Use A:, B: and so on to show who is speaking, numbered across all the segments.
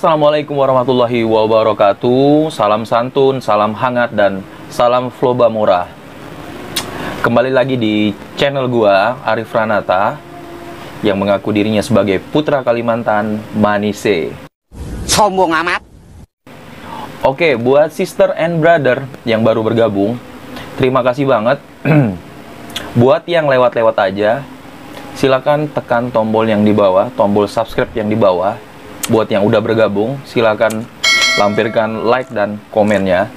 A: Assalamualaikum warahmatullahi wabarakatuh. Salam santun, salam hangat, dan salam floba murah. Kembali lagi di channel gua, Arif Ranata, yang mengaku dirinya sebagai putra Kalimantan Manise.
B: Sombong amat.
A: Oke, buat sister and brother yang baru bergabung, terima kasih banget. Buat yang lewat-lewat aja, silakan tekan tombol yang di bawah, tombol subscribe yang di bawah. Buat yang udah bergabung, silakan lampirkan like dan komennya.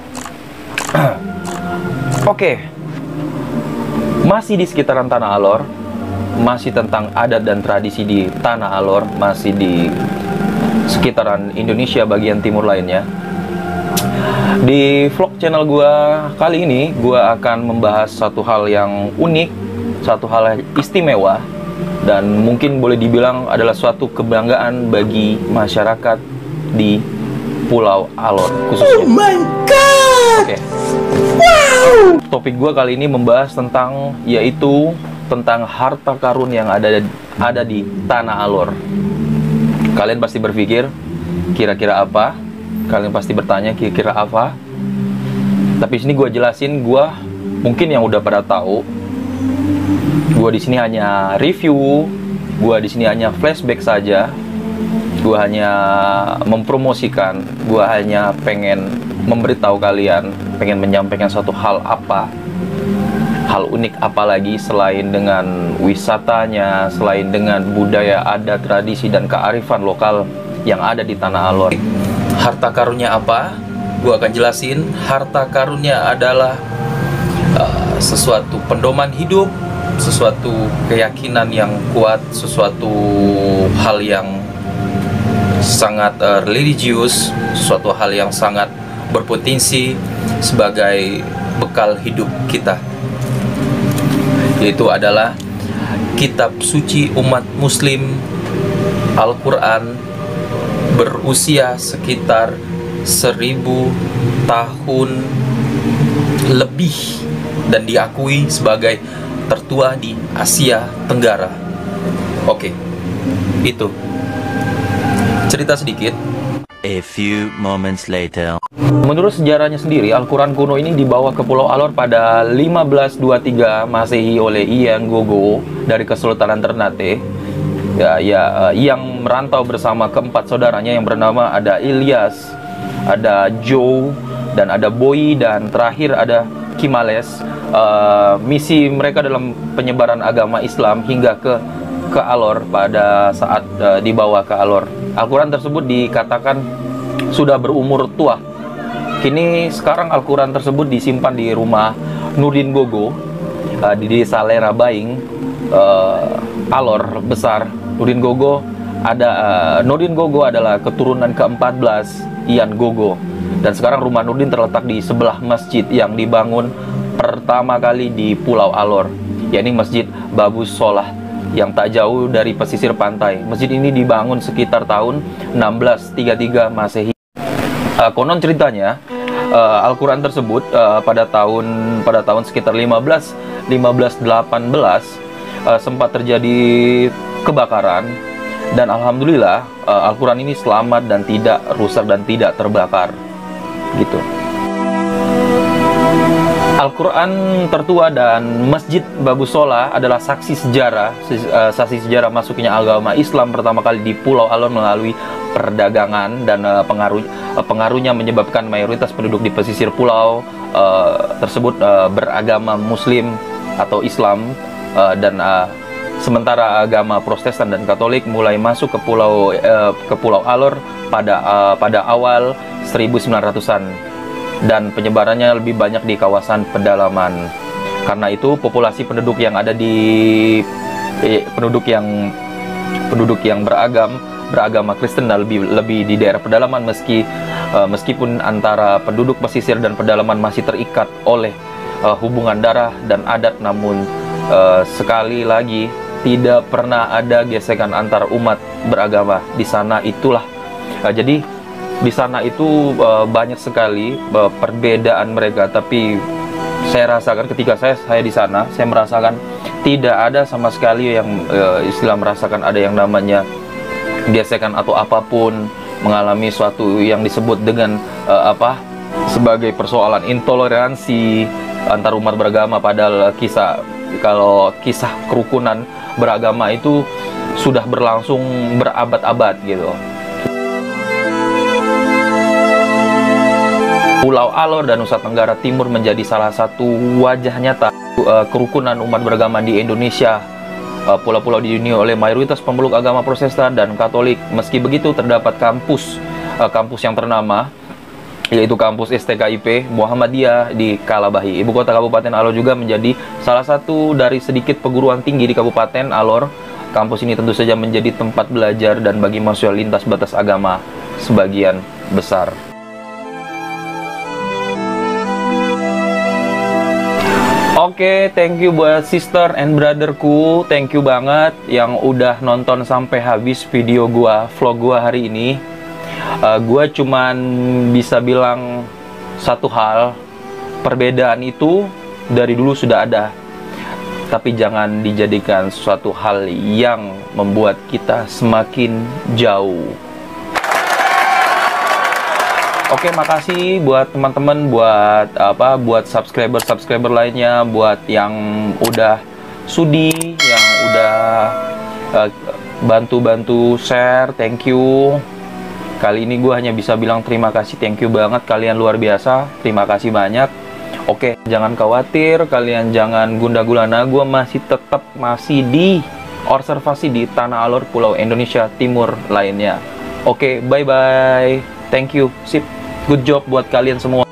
A: Oke, masih di sekitaran Tanah Alor, masih tentang adat dan tradisi di Tanah Alor, masih di sekitaran Indonesia bagian timur lainnya. Di vlog channel gua kali ini, gua akan membahas satu hal yang unik, satu hal yang istimewa, dan mungkin boleh dibilang adalah suatu kebanggaan bagi masyarakat di Pulau Alor khususnya.
B: Oh my god.
A: Oke.
B: Wow.
A: Topik gue kali ini membahas tentang, yaitu tentang harta karun yang ada di Tanah Alor. Kalian pasti berpikir, kira-kira apa? Kalian pasti bertanya, kira-kira apa? Tapi sini gue jelasin, gue mungkin yang udah pada tahu. Gue di sini hanya review, gue di sini hanya flashback saja. Gue hanya mempromosikan, gue hanya pengen memberitahu kalian, pengen menyampaikan suatu hal hal unik apa lagi selain dengan wisatanya, selain dengan budaya, adat, tradisi, dan kearifan lokal yang ada di Tanah Alor. Harta karunnya apa? Gue akan jelasin. Harta karunnya adalah sesuatu pedoman hidup, sesuatu keyakinan yang kuat, sesuatu hal yang sangat religius, sesuatu hal yang sangat berpotensi sebagai bekal hidup kita, yaitu adalah kitab suci umat muslim, Al-Quran, berusia sekitar 1000 tahun lebih dan diakui sebagai tertua di Asia Tenggara. Oke, itu cerita sedikit.
C: A few moments later.
A: Menurut sejarahnya sendiri, Al-Quran kuno ini dibawa ke Pulau Alor pada 1523 Masehi oleh Ian Gogo dari Kesultanan Ternate, yang merantau bersama keempat saudaranya yang bernama ada Ilyas, ada Joe, dan ada Boy, dan terakhir ada Kimales. Misi mereka dalam penyebaran agama Islam hingga ke Alor pada saat dibawa ke Alor. Al-Quran tersebut dikatakan sudah berumur tua. Kini sekarang Al-Quran tersebut disimpan di rumah Nurdin Gogo di desa Lerabaing, Alor Besar. Nurdin Gogo adalah keturunan ke-14 Ian Gogo. Dan sekarang rumah Nurdin terletak di sebelah masjid yang dibangun pertama kali di Pulau Alor, yakni Masjid Babus Solah, yang tak jauh dari pesisir pantai. Masjid ini dibangun sekitar tahun 1633 Masehi. Konon ceritanya, Al-Quran tersebut pada tahun sekitar 1518 sempat terjadi kebakaran, dan alhamdulillah Al-Quran ini selamat dan tidak rusak dan tidak terbakar. Gitu. Al-Quran tertua dan Masjid Babus Solah adalah saksi sejarah masuknya agama Islam pertama kali di Pulau Alor melalui perdagangan, dan pengaruhnya menyebabkan mayoritas penduduk di pesisir pulau tersebut beragama Muslim atau Islam, dan sementara agama Protestan dan Katolik mulai masuk ke Pulau Alor pada awal 1900-an. Dan penyebarannya lebih banyak di kawasan pedalaman. Karena itu populasi penduduk yang ada di penduduk yang beragama Kristen dan lebih di daerah pedalaman, meskipun antara penduduk pesisir dan pedalaman masih terikat oleh hubungan darah dan adat, namun sekali lagi tidak pernah ada gesekan antar umat beragama di sana. Itulah jadi di sana itu banyak sekali perbedaan mereka, tapi saya rasakan ketika saya di sana, saya merasakan tidak ada sama sekali yang istilah merasakan ada yang namanya gesekan atau apapun mengalami suatu yang disebut dengan sebagai persoalan intoleransi antar umat beragama, padahal kalau kisah kerukunan beragama itu sudah berlangsung berabad-abad gitu. Pulau Alor dan Nusa Tenggara Timur menjadi salah satu wajah nyata kerukunan umat beragama di Indonesia. Pulau-pulau dihuni oleh mayoritas pemeluk agama Protestan dan Katolik. Meski begitu, terdapat kampus yang ternama, yaitu kampus STKIP Muhammadiyah di Kalabahi. Ibu kota Kabupaten Alor juga menjadi salah satu dari sedikit perguruan tinggi di Kabupaten Alor. Kampus ini tentu saja menjadi tempat belajar dan bagi mahasiswa lintas batas agama sebagian besar. Oke, thank you buat sister and brotherku. Thank you banget yang udah nonton sampai habis video vlog gua hari ini. Gua cuman bisa bilang satu hal, perbedaan itu dari dulu sudah ada, tapi jangan dijadikan suatu hal yang membuat kita semakin jauh. Oke, makasih buat teman-teman, buat subscriber lainnya, buat yang udah sudi, yang udah bantu share, thank you. Kali ini gue hanya bisa bilang terima kasih, thank you banget, kalian luar biasa, terima kasih banyak. Oke, jangan khawatir, kalian jangan gundah gulana, gue masih di observasi di Tanah Alor, Pulau Indonesia Timur lainnya. Oke, bye-bye, thank you, sip. Good job buat kalian semua.